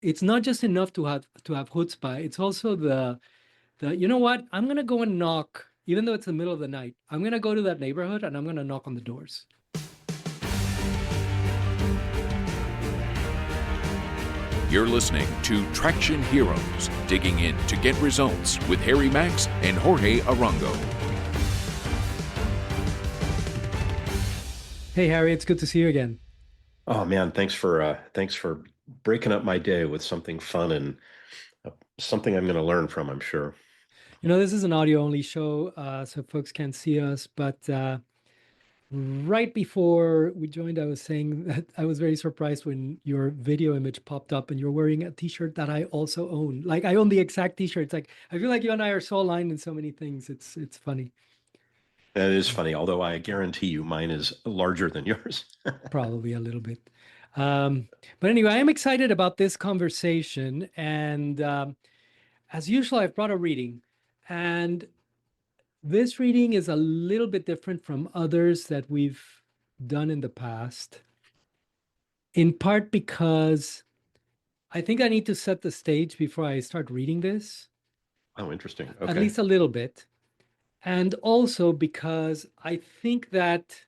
it's not just enough to have chutzpah. It's also the you know what? I'm gonna go and knock, even though it's the middle of the night. I'm gonna go to that neighborhood and I'm gonna knock on the doors. You're listening to Traction Heroes, digging in to get results with Harry Max and Jorge Arango. Hey Harry, it's good to see you again. Oh man, thanks for breaking up my day with something fun and something I'm going to learn from, I'm sure. You know, this is an audio only show, so folks can't see us, but right before we joined, I was saying that I was very surprised when your video image popped up and you're wearing a t-shirt that I also own. Like I own the exact t-shirt. It's like I feel like you and I are so aligned in so many things. It's funny. That is funny, although I guarantee you mine is larger than yours. Probably a little bit. Um, but anyway, I am excited about this conversation. And as usual, I've brought a reading. And this reading is a little bit different from others that we've done in the past, in part because I think I need to set the stage before I start reading this, Oh, interesting. at Okay. least a little bit. And also because I think that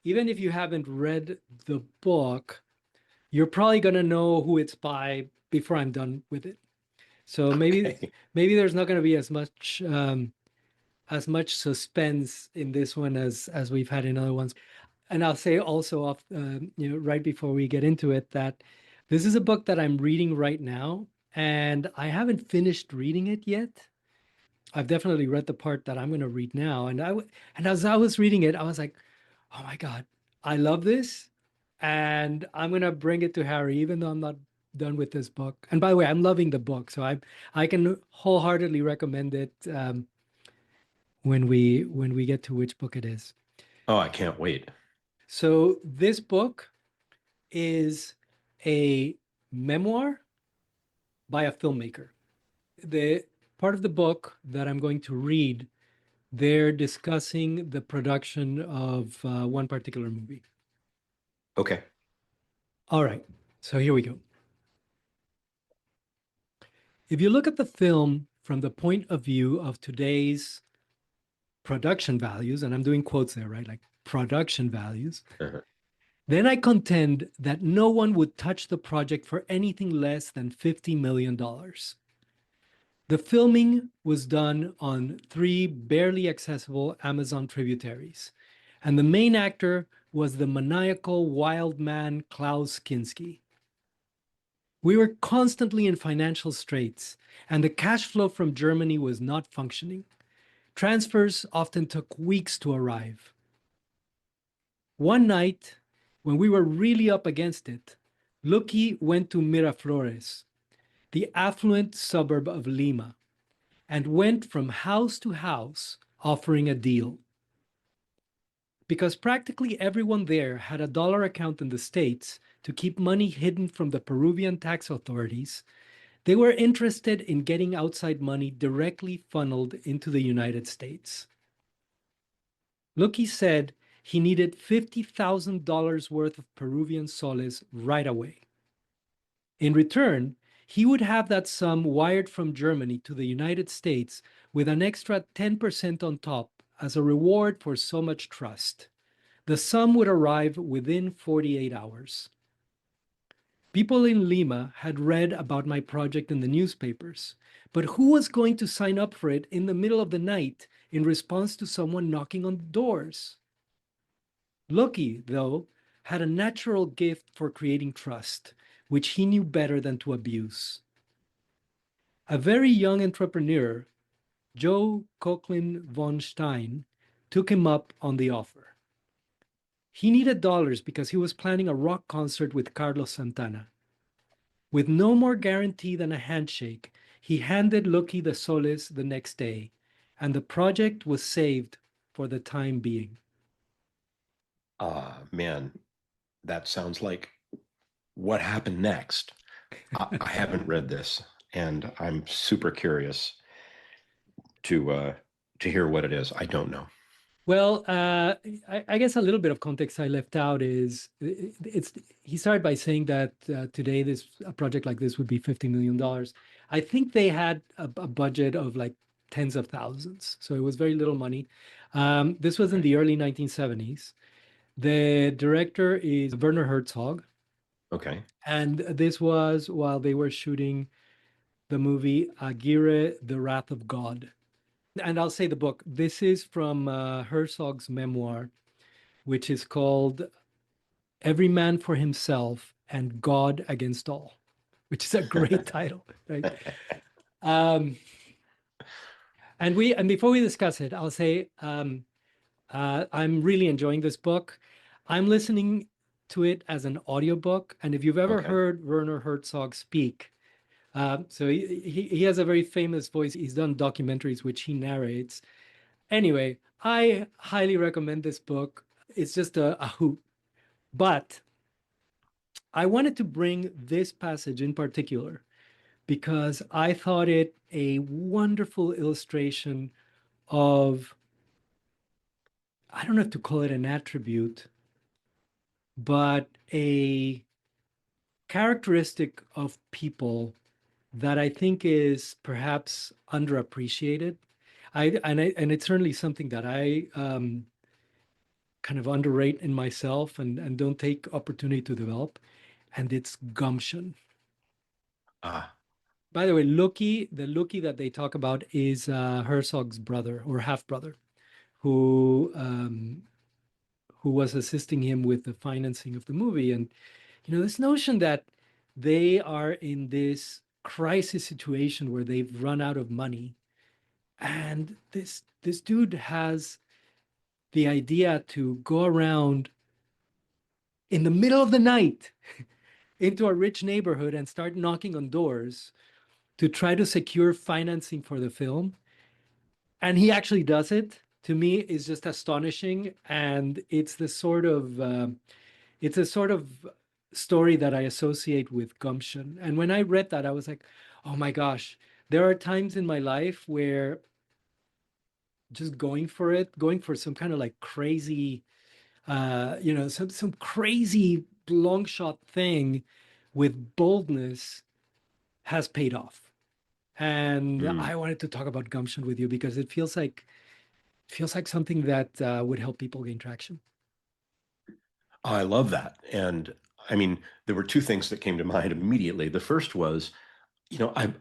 even if you haven't read the book, you're probably going to know who it's by before I'm done with it. So Okay. maybe there's not going to be as much suspense in this one as we've had in other ones. And I'll say also off right before we get into it that this is a book that I'm reading right now, and I haven't finished reading it yet. I've definitely read the part that I'm going to read now, and as I was reading it, I was like, oh my God, I love this. And I'm going to bring it to Harry, even though I'm not done with this book. And by the way, I'm loving the book. So I can wholeheartedly recommend it when we get to which book it is. Oh, I can't wait. So this book is a memoir by a filmmaker. The part of the book that I'm going to read, they're discussing the production of one particular movie. Okay. All right, so here we go. If you look at the film from the point of view of today's production values, and I'm doing quotes there, right? Like production values, Uh-huh. then I contend that no one would touch the project for anything less than $50 million. The filming was done on 3 barely accessible Amazon tributaries, and the main actor was the maniacal wild man Klaus Kinski. We were constantly in financial straits, and the cash flow from Germany was not functioning. Transfers often took weeks to arrive. One night, when we were really up against it, Lucky went to Miraflores, the affluent suburb of Lima, and went from house to house offering a deal. Because practically everyone there had a dollar account in the States to keep money hidden from the Peruvian tax authorities, they were interested in getting outside money directly funneled into the United States. Lucky said he needed $50,000 worth of Peruvian soles right away. In return, he would have that sum wired from Germany to the United States with an extra 10% on top as a reward for so much trust. The sum would arrive within 48 hours. People in Lima had read about my project in the newspapers, but who was going to sign up for it in the middle of the night in response to someone knocking on doors? Lucky, though, had a natural gift for creating trust, which he knew better than to abuse. A very young entrepreneur, Joe Coughlin von Stein, took him up on the offer. He needed dollars because he was planning a rock concert with Carlos Santana. With no more guarantee than a handshake, he handed Lucky the soles the next day, and the project was saved for the time being. Man, that sounds like what happened next. I haven't read this, and I'm super curious to uh, to hear what it is. I don't know. Well, I guess a little bit of context I left out is it's he started by saying that today a project like this would be $50 million. I think they had a budget of like tens of thousands, so it was very little money. This was in Okay. the early 1970s. The director is Werner Herzog, Okay. and this was while they were shooting the movie Aguirre, The Wrath of God. And I'll say the book. This is from Herzog's memoir, which is called Every Man for Himself and God Against All, which is a great title, right? Um, and before we discuss it, I'll say I'm really enjoying this book. I'm listening to it as an audiobook, and if you've ever Okay. heard Werner Herzog speak, so he has a very famous voice. He's done documentaries which he narrates. Anyway, I highly recommend this book. It's just a hoot. But I wanted to bring this passage in particular because I thought it a wonderful illustration of, I don't know if to call it an attribute, but a characteristic of people that I think is perhaps underappreciated. And it's certainly something that I kind of underrate in myself and don't take opportunity to develop, and it's gumption. Ah, By the way, the Loki that they talk about is Herzog's brother or half brother, who who was assisting him with the financing of the movie. And this notion that they are in this crisis situation where they've run out of money, and this dude has the idea to go around in the middle of the night into a rich neighborhood and start knocking on doors to try to secure financing for the film. And he actually does it. To me, is just astonishing, and it's a sort of story that I associate with gumption. And when I read that, I was like, oh my gosh, there are times in my life where just going for it, going for some kind of like crazy, some crazy long shot thing with boldness has paid off. And mm. I wanted to talk about gumption with you because feels like something that would help people gain traction. I love that. And I mean, there were two things that came to mind immediately. The first was,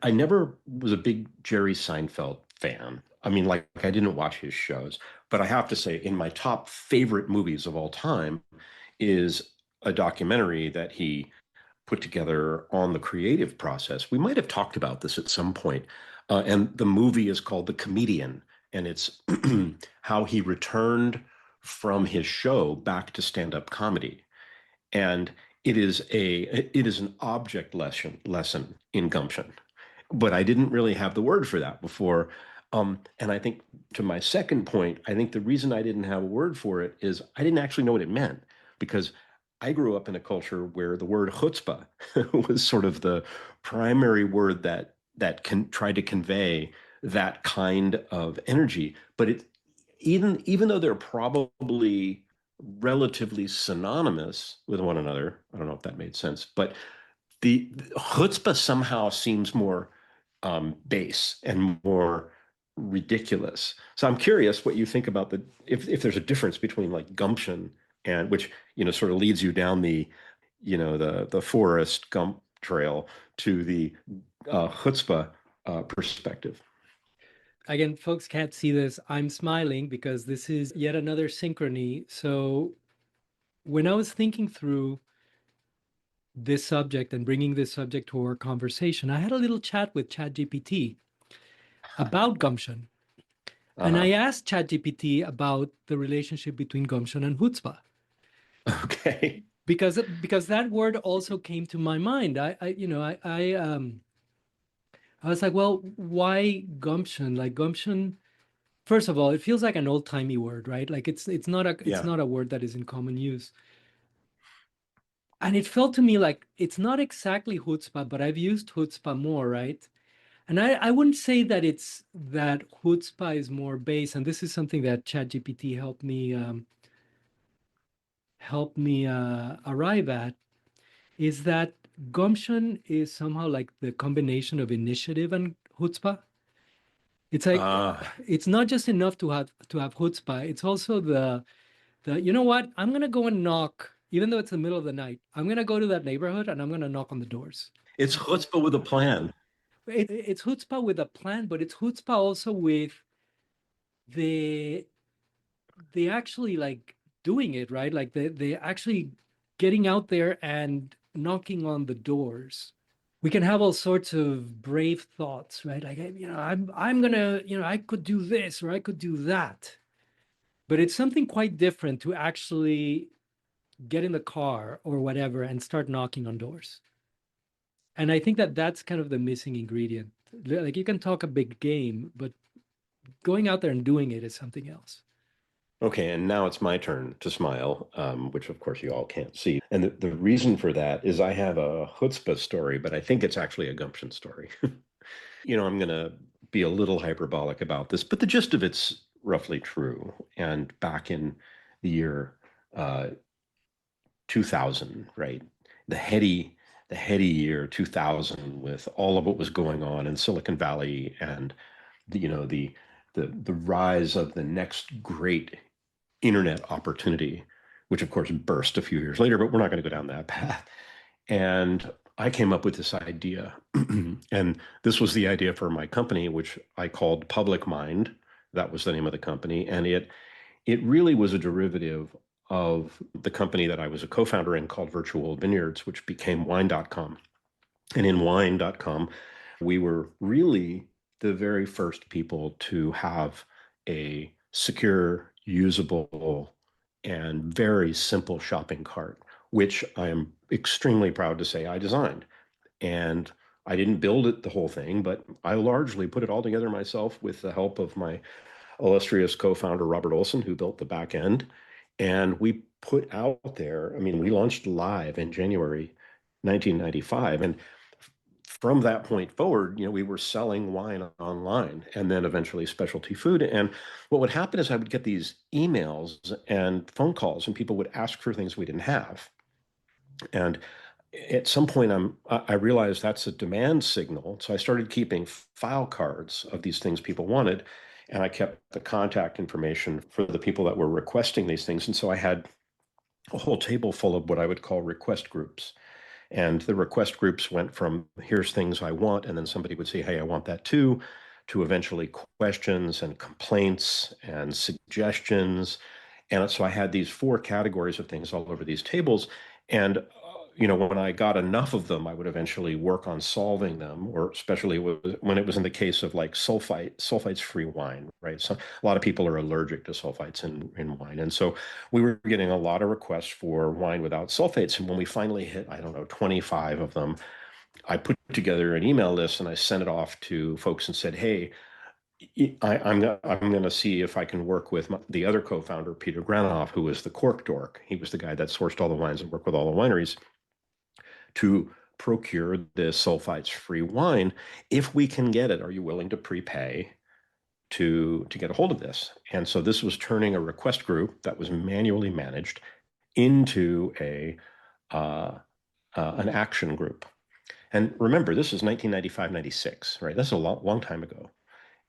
I never was a big Jerry Seinfeld fan. I mean, like I didn't watch his shows, but I have to say, in my top favorite movies of all time is a documentary that he put together on the creative process. We might have talked about this at some point. And the movie is called The Comedian, and it's how he returned from his show back to stand-up comedy. And it is an object lesson in gumption, but I didn't really have the word for that before. And I think, to my second point, I think the reason I didn't have a word for it is I didn't actually know what it meant, because I grew up in a culture where the word chutzpah was sort of the primary word that can try to convey that kind of energy. But even though they're probably relatively synonymous with one another, I don't know if that made sense, but the chutzpah somehow seems more base and more ridiculous. So I'm curious what you think about if there's a difference between like gumption, and which sort of leads you down the Forrest Gump trail to the chutzpah perspective. Again, folks can't see this. I'm smiling because this is yet another synchrony. So when I was thinking through this subject and bringing this subject to our conversation, I had a little chat with ChatGPT about gumption. And I Uh-huh. asked ChatGPT about the relationship between gumption and chutzpah Okay. because that word also came to my mind. I was like, well, why gumption? Like gumption, first of all, it feels like an old-timey word, right? Like it's Yeah. not a word that is in common use. And it felt to me like it's not exactly chutzpah, but I've used chutzpah more, right? And I wouldn't say that it's that chutzpah is more base, and this is something that ChatGPT helped me arrive at, is that Gumption is somehow like the combination of initiative and chutzpah. It's like it's not just enough to have chutzpah. It's also the you know what? I'm gonna go and knock, even though it's the middle of the night. I'm gonna go to that neighborhood and I'm gonna knock on the doors. It's chutzpah with a plan. It's chutzpah with a plan, but it's chutzpah also with the they actually like doing it, right? Like they actually getting out there and knocking on the doors. We can have all sorts of brave thoughts, right? Like, I'm gonna, I could do this or I could do that. But it's something quite different to actually get in the car or whatever and start knocking on doors. And I think that that's kind of the missing ingredient. Like you can talk a big game, but going out there and doing it is something else. Okay, and now it's my turn to smile, which of course you all can't see. And the reason for that is I have a chutzpah story, but I think it's actually a gumption story. I'm going to be a little hyperbolic about this, but the gist of it's roughly true. And back in the year 2000, right? The heady year 2000 with all of what was going on in Silicon Valley and the rise of the next great internet opportunity, which of course burst a few years later, but we're not going to go down that path. And I came up with this idea. And this was the idea for my company, which I called Public Mind. That was the name of the company. And it really was a derivative of the company that I was a co-founder in called Virtual Vineyards, which became wine.com. And in wine.com, we were really the very first people to have a secure, usable, and very simple shopping cart, which I am extremely proud to say I designed. And I didn't build it the whole thing, but I largely put it all together myself with the help of my illustrious co-founder, Robert Olson, who built the back end. And we put out there, I mean, we launched live in January 1995. And from that point forward, we were selling wine online and then eventually specialty food. And what would happen is I would get these emails and phone calls, and people would ask for things we didn't have. And at some point, I realized that's a demand signal. So I started keeping file cards of these things people wanted, and I kept the contact information for the people that were requesting these things. And so I had a whole table full of what I would call request groups. And the request groups went from here's things I want, and then somebody would say, hey, I want that too, to eventually questions and complaints and suggestions. And so I had these 4 categories of things all over these tables. And when I got enough of them, I would eventually work on solving them, or especially when it was in the case of like sulfites-free wine, right? So a lot of people are allergic to sulfites in wine. And so we were getting a lot of requests for wine without sulfates. And when we finally hit, I don't know, 25 of them, I put together an email list and I sent it off to folks and said, hey, I'm going to see if I can work with the other co-founder, Peter Granoff, who was the cork dork. He was the guy that sourced all the wines and worked with all the wineries to procure this sulfites-free wine. If we can get it, are you willing to prepay to get a hold of this? And so this was turning a request group that was manually managed into an action group. And remember, this is 1995, 96, right? That's a long time ago.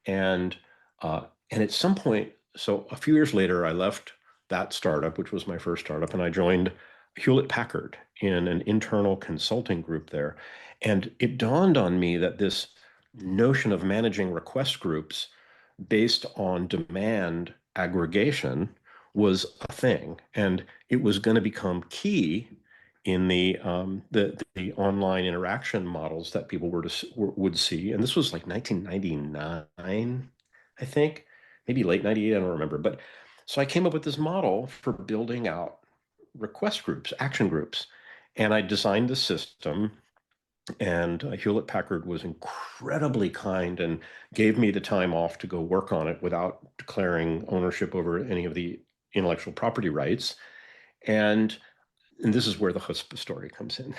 And at some point, so a few years later, I left that startup, which was my first startup, and I joined Hewlett Packard in an internal consulting group there. And it dawned on me that this notion of managing request groups based on demand aggregation was a thing, and it was going to become key in the online interaction models that people would see. And this was like 1999, I think, maybe late 98, I don't remember. But so I came up with this model for building out request groups, action groups. And I designed the system, and Hewlett Packard was incredibly kind and gave me the time off to go work on it without declaring ownership over any of the intellectual property rights. And this is where the chutzpah story comes in.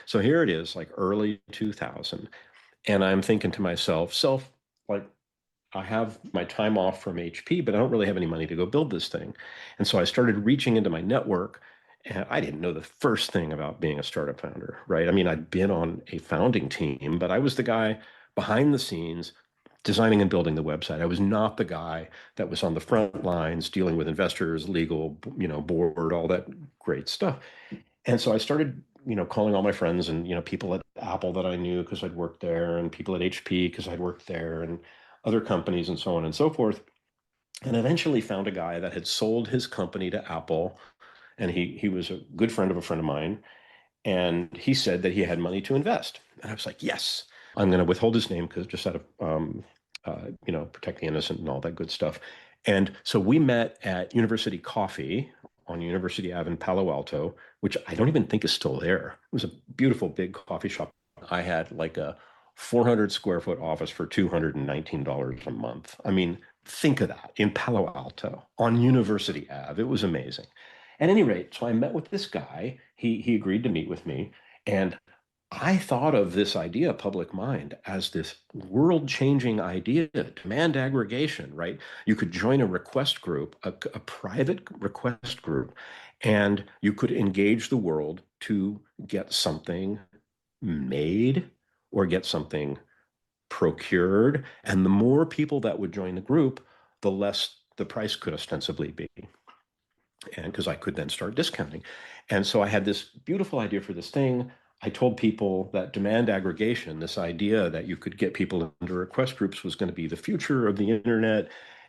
So here it is, like early 2000. And I'm thinking to myself, like, I have my time off from HP, but I don't really have any money to go build this thing. And so I started reaching into my network, and I didn't know the first thing about being a startup founder, right? I mean, I'd been on a founding team, but I was the guy behind the scenes designing and building the website. I was not the guy that was on the front lines dealing with investors, legal, board, all that great stuff. And so I started, calling all my friends and, people at Apple that I knew because I'd worked there, and people at HP because I'd worked there, and other companies and so on and so forth. And eventually found a guy that had sold his company to Apple. And he was a good friend of a friend of mine. And he said that he had money to invest. And I was like, yes, I'm going to withhold his name because just out of, protect the innocent and all that good stuff. And so we met at University Coffee on University Ave in Palo Alto, which I don't even think is still there. It was a beautiful big coffee shop. I had like a 400 square foot office for $219 a month. I mean, think of that in Palo Alto on University Ave. It was amazing. At any rate, so I met with this guy. He agreed to meet with me, and I thought of this idea, public mind, as this world-changing idea, demand aggregation, right? You could join a request group, a private request group, and you could engage the world to get something made or get something procured. And the more people that would join the group, the less the price could ostensibly be. And because I could then start discounting. And so I had this beautiful idea for this thing. I told people that demand aggregation, this idea that you could get people into request groups, was going to be the future of the internet.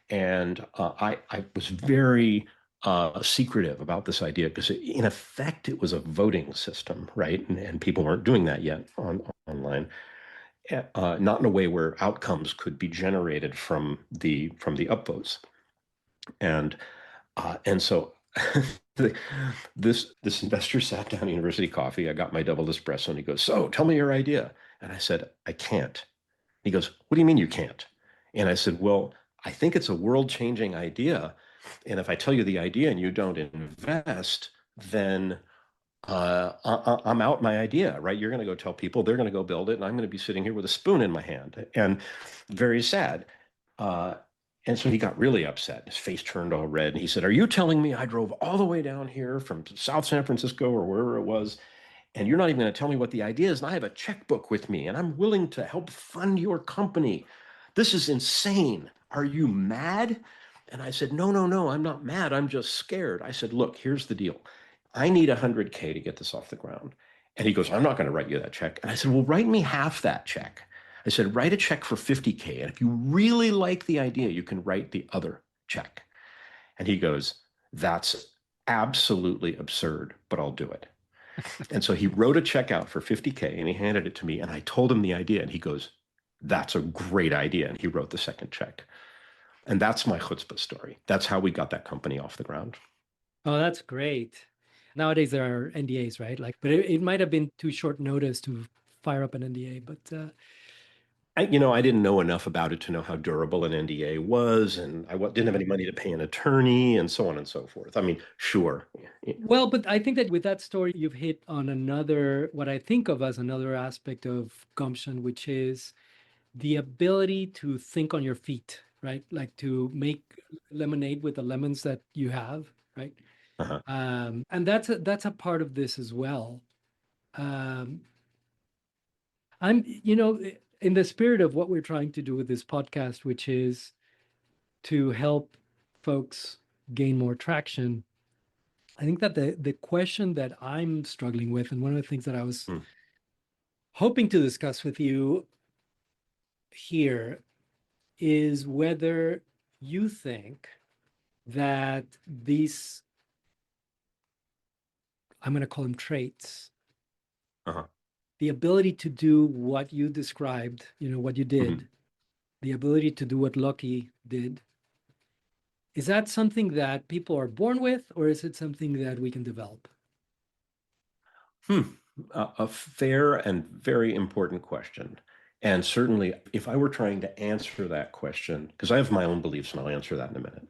And I was very secretive about this idea because, in effect, it was a voting system, right? And people weren't doing that yet online, not in a way where outcomes could be generated from the upvotes. And so this investor sat down at University Coffee. I got my double espresso, and he goes, "So, tell me your idea." And I said, "I can't." He goes, "What do you mean you can't?" And I said, "Well, I think it's a world-changing idea, and if I tell you the idea and you don't invest, then I'm out my idea, right? You're going to go tell people, they're going to go build it, and I'm going to be sitting here with a spoon in my hand." And very sad. Uh, and so he got really upset. His face turned all red. And he said, "Are you telling me I drove all the way down here from South San Francisco or wherever it was, and you're not even going to tell me what the idea is? And I have a checkbook with me, and I'm willing to help fund your company. This is insane. Are you mad?" And I said, "No, no, no, I'm not mad. I'm just scared." I said, "Look, here's the deal. I need 100K to get this off the ground." And he goes, "I'm not going to write you that check." And I said, "Well, write me half that check." I said, "Write a check for 50K. And if you really like the idea, you can write the other check." And he goes, "That's absolutely absurd, but I'll do it." And so he wrote a check out for 50K and he handed it to me. And I told him the idea. And he goes, "That's a great idea." And he wrote the second check. And that's my chutzpah story. That's how we got that company off the ground. Oh, that's great. Nowadays there are NDAs, right? Like, but it might have been too short notice to fire up an NDA. But I didn't know enough about it to know how durable an NDA was, and I didn't have any money to pay an attorney, and so on and so forth. I mean, sure. well, but I think that with that story, you've hit on another, what I think of as another aspect of gumption, which is the ability to think on your feet, right? Like to make lemonade with the lemons that you have, right? Uh-huh. And that's a part of this as well. Um, I'm, in the spirit of what we're trying to do with this podcast, which is to help folks gain more traction. I think that the question that I'm struggling with, and one of the things that I was Hmm. hoping to discuss with you here, is whether you think that these, I'm going to call them traits, Uh-huh. the ability to do what you described, what you did, Mhm. the ability to do what Lucky did, is that something that people are born with, or is it something that we can develop? Hmm. A fair and very important question. And certainly, if I were trying to answer that question, because I have my own beliefs and I'll answer that in a minute.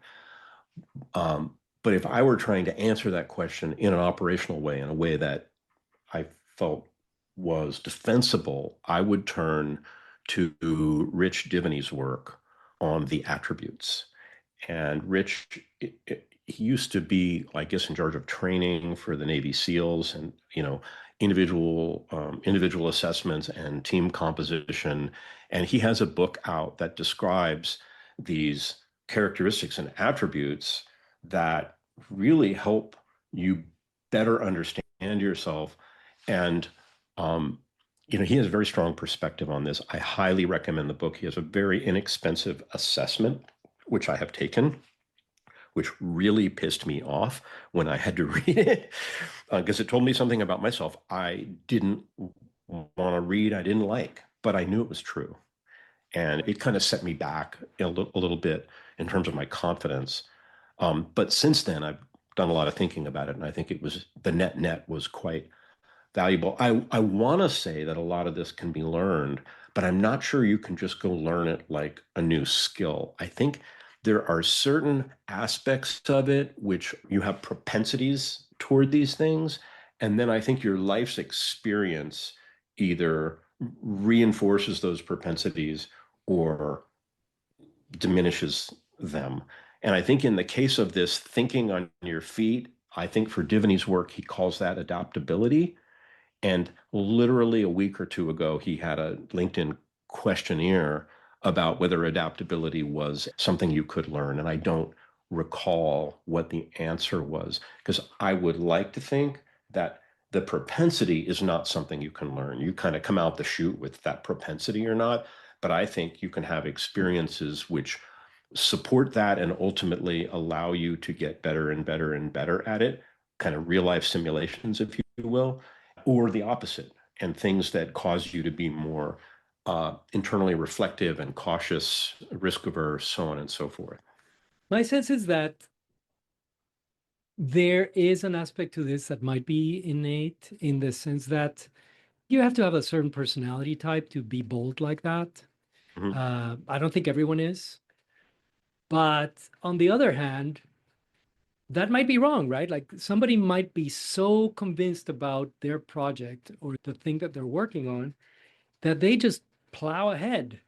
But if I were trying to answer that question in an operational way, in a way that I felt was defensible, I would turn to Rich Divany's work on the attributes. And Rich, he used to be, I guess, in charge of training for the Navy SEALs, and individual assessments and team composition. And he has a book out that describes these characteristics and attributes that really help you better understand yourself. And he has a very strong perspective on this. I highly recommend the book. He has a very inexpensive assessment, which I have taken, which really pissed me off when I had to read it, because it told me something about myself I didn't want to read, I didn't like, but I knew it was true. And it kind of set me back a little bit in terms of my confidence. But since then, I've done a lot of thinking about it, and I think the net was quite valuable. I want to say that a lot of this can be learned, but I'm not sure you can just go learn it like a new skill. I think there are certain aspects of it which you have propensities toward these things. And then I think your life's experience either reinforces those propensities or diminishes them. And I think in the case of this thinking on your feet, I think for Divany's work, he calls that adaptability. And literally a week or two ago, he had a LinkedIn questionnaire about whether adaptability was something you could learn. And I don't recall what the answer was, because I would like to think that the propensity is not something you can learn. You kind of come out the chute with that propensity or not. But I think you can have experiences which support that and ultimately allow you to get better and better and better at it, kind of real life simulations, if you will, or the opposite, and things that cause you to be more internally reflective and cautious, risk averse, so on and so forth. My sense is that there is an aspect to this that might be innate, in the sense that you have to have a certain personality type to be bold like that. Mhm. I don't think everyone is. But on the other hand, that might be wrong, right? Like somebody might be so convinced about their project or the thing that they're working on that they just plow ahead.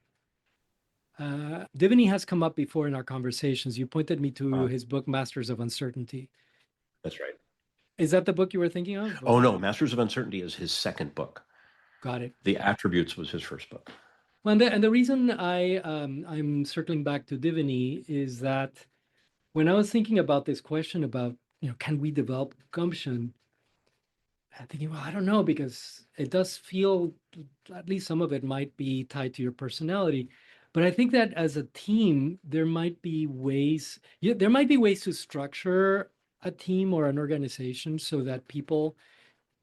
Divany has come up before in our conversations. You pointed me to his book, Masters of Uncertainty. That's right. Is that the book you were thinking of? Oh, no, Masters of Uncertainty is his second book. Got it. The Attributes was his first book. Well, and the reason I'm circling back to Divany is that when I was thinking about this question about, can we develop gumption? I'm thinking, well, I don't know, because it does feel, at least some of it might be tied to your personality. But I think that as a team, there might be ways, there might be ways to structure a team or an organization so that people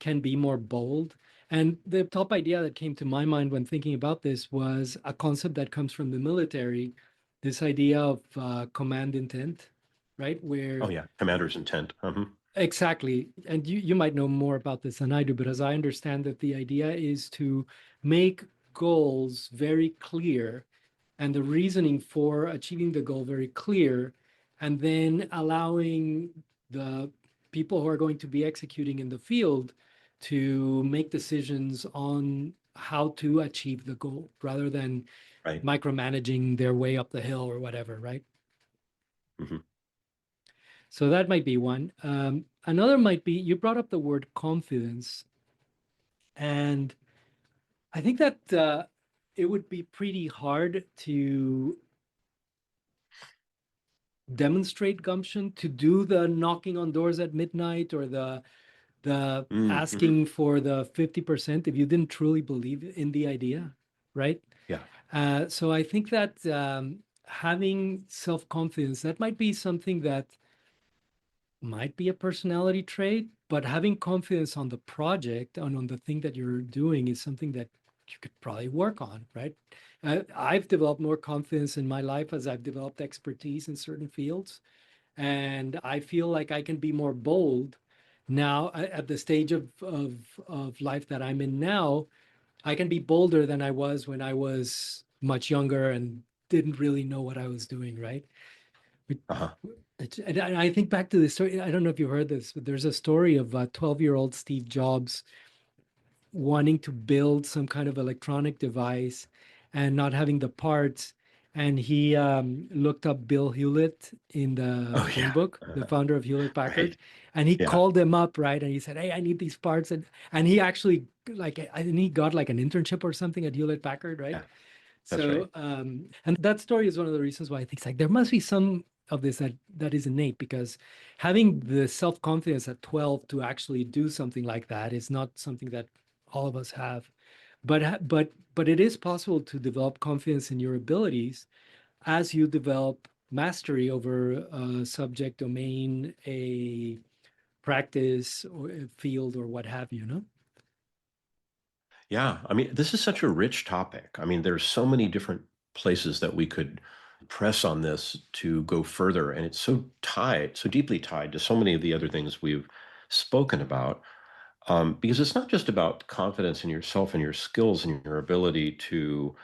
can be more bold. And the top idea that came to my mind when thinking about this was a concept that comes from the military, this idea of command intent, right? Where Oh, yeah, Commander's Intent. exactly. And you might know more about this than I do, but as I understand that the idea is to make goals very clear and the reasoning for achieving the goal very clear, and then allowing the people who are going to be executing in the field to make decisions on how to achieve the goal rather than Right. micromanaging their way up the hill or whatever, right? Mhm. So that might be one. Another might be, you brought up the word confidence. And I think that it would be pretty hard to demonstrate gumption, to do the knocking on doors at midnight or the Mhm. asking for the 50% if you didn't truly believe in the idea, right? Yeah. So I think that having self-confidence, that might be something that might be a personality trait, but having confidence on the project and on the thing that you're doing is something that you could probably work on, right? I've developed more confidence in my life as I've developed expertise in certain fields. And I feel like I can be more bold now at the stage of life that I'm in now. I can be bolder than I was when I was much younger and didn't really know what I was doing, right? Uh-huh. And I think back to this story. I don't know if you've heard this, but there's a story of 12-year-old Steve Jobs wanting to build some kind of electronic device. and not having the parts. And he looked up Bill Hewlett in the Oh phone yeah. book, the founder of Hewlett Packard, Right. and he Yeah. called him up, right? And he said, "Hey, I need these parts," and he actually like I think he got like an internship or something at Hewlett Packard, right? Yeah. That's right. So, and that story is one of the reasons why I think it's like there must be some of this that is innate because having the self-confidence at 12 to actually do something like that is not something that all of us have. But it is possible to develop confidence in your abilities as you develop mastery over a subject domain, a practice or a field or what have you, no? Yeah, I mean, this is such a rich topic. I mean, there's so many different places that we could press on this to go further, and it's so tied, so deeply tied to so many of the other things we've spoken about. Because it's not just about confidence in yourself and your skills and your ability to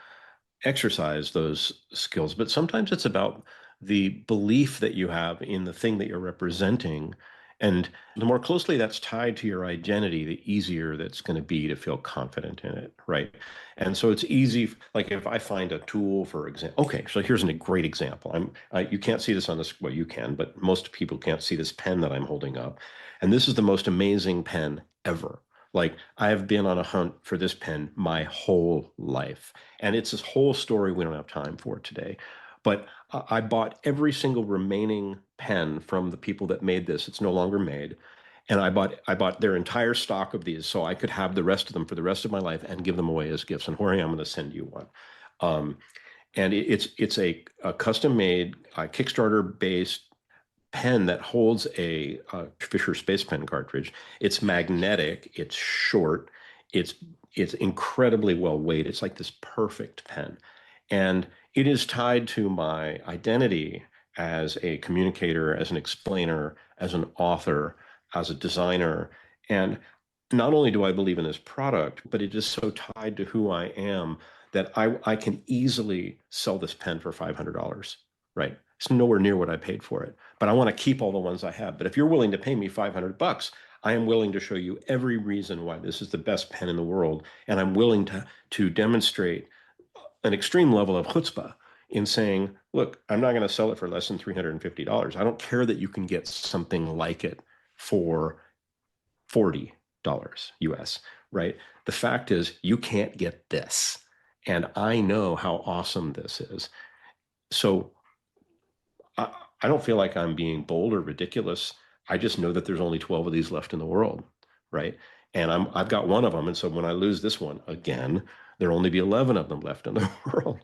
exercise those skills, but sometimes it's about the belief that you have in the thing that you're representing. And the more closely that's tied to your identity, the easier that's going to be to feel confident in it, right? And so it's easy, like if I find a tool, for example, okay, so here's a great example. You can't see this on this, well, you can, but most people can't see this pen that I'm holding up. And this is the most amazing pen ever. Like I have been on a hunt for this pen my whole life. And it's this whole story we don't have time for today. But I bought every single remaining pen from the people that made this. It's no longer made. And I bought their entire stock of these so I could have the rest of them for the rest of my life and give them away as gifts. And Jorge, I'm going to send you one. Um, and it's a custom made Kickstarter based pen that holds a Fisher Space Pen cartridge. It's magnetic. It's short. It's it's incredibly well weighed. It's like this perfect pen, and it is tied to my identity as a communicator, as an explainer, as an author, as a designer, and not only do I believe in this product, but it is so tied to who I am that I can easily sell this pen for $500, right? It's nowhere near what I paid for it, but I want to keep all the ones I have. But if you're willing to pay me $500, I am willing to show you every reason why this is the best pen in the world, and I'm willing to demonstrate an extreme level of chutzpah in saying, look, I'm not going to sell it for less than $350. I don't care that you can get something like it for $40 US, right? The fact is, you can't get this. And I know how awesome this is. So I don't feel like I'm being bold or ridiculous. I just know that there's only 12 of these left in the world, right? And I've got one of them. And so when I lose this one again, there'll only be 11 of them left in the world.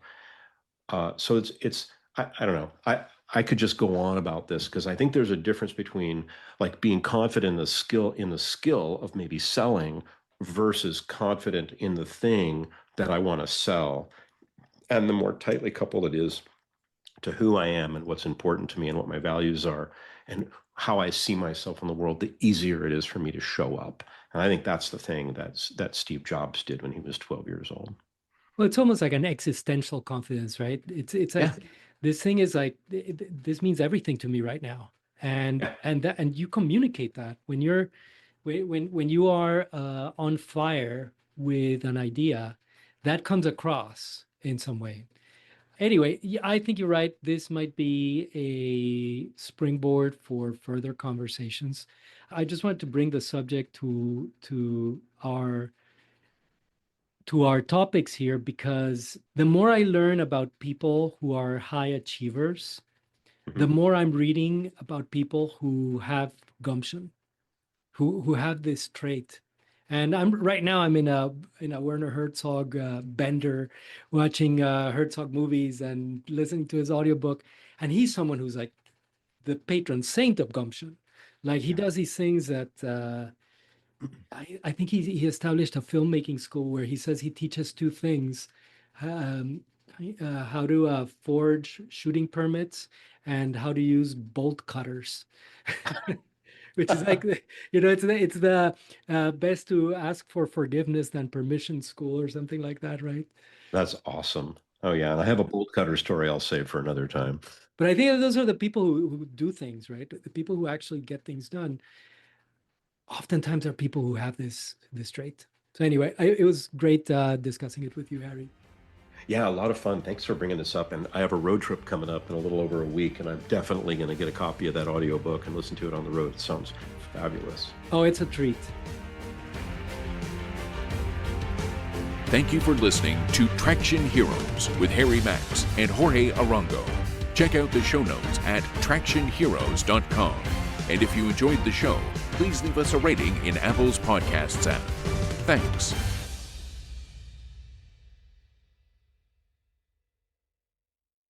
So I don't know. I could just go on about this because I think there's a difference between like being confident in the skill of maybe selling versus confident in the thing that I want to sell. And the more tightly coupled it is to who I am and what's important to me and what my values are and how I see myself in the world, the easier it is for me to show up. And I think that's the thing that Steve Jobs did when he was 12 years old. Well, it's almost like an existential confidence, right? It's Yeah. like this thing is like this means everything to me right now, Yeah. and you communicate that when you're when you are on fire with an idea, that comes across in some way. Anyway, yeah, I think you're right. This might be a springboard for further conversations. I just wanted to bring the subject to our topics here because the more I learn about people who are high achievers, the Mhm. more I'm reading about people who have gumption, who have this trait. And I'm right now I'm in a Werner Herzog bender, watching Herzog movies and listening to his audiobook. And he's someone who's like the patron saint of gumption. Like he Yeah. does these things that I think he established a filmmaking school where he says he teaches two things, um, how to forge shooting permits and how to use bolt cutters, which is like, it's the best to ask for forgiveness than permission school or something like that, right? That's awesome. Oh yeah, and I have a bolt cutter story I'll save for another time. But I think those are the people who do things, right? The people who actually get things done oftentimes are people who have this trait. So anyway, it was great discussing it with you, Harry. Yeah, a lot of fun. Thanks for bringing this up. And I have a road trip coming up in a little over a week, and I'm definitely going to get a copy of that audiobook and listen to it on the road. It sounds fabulous. Oh, it's a treat. Thank you for listening to Traction Heroes with Harry Max and Jorge Arango. Check out the show notes at tractionheroes.com. And if you enjoyed the show, please leave us a rating in Apple's Podcasts app. Thanks.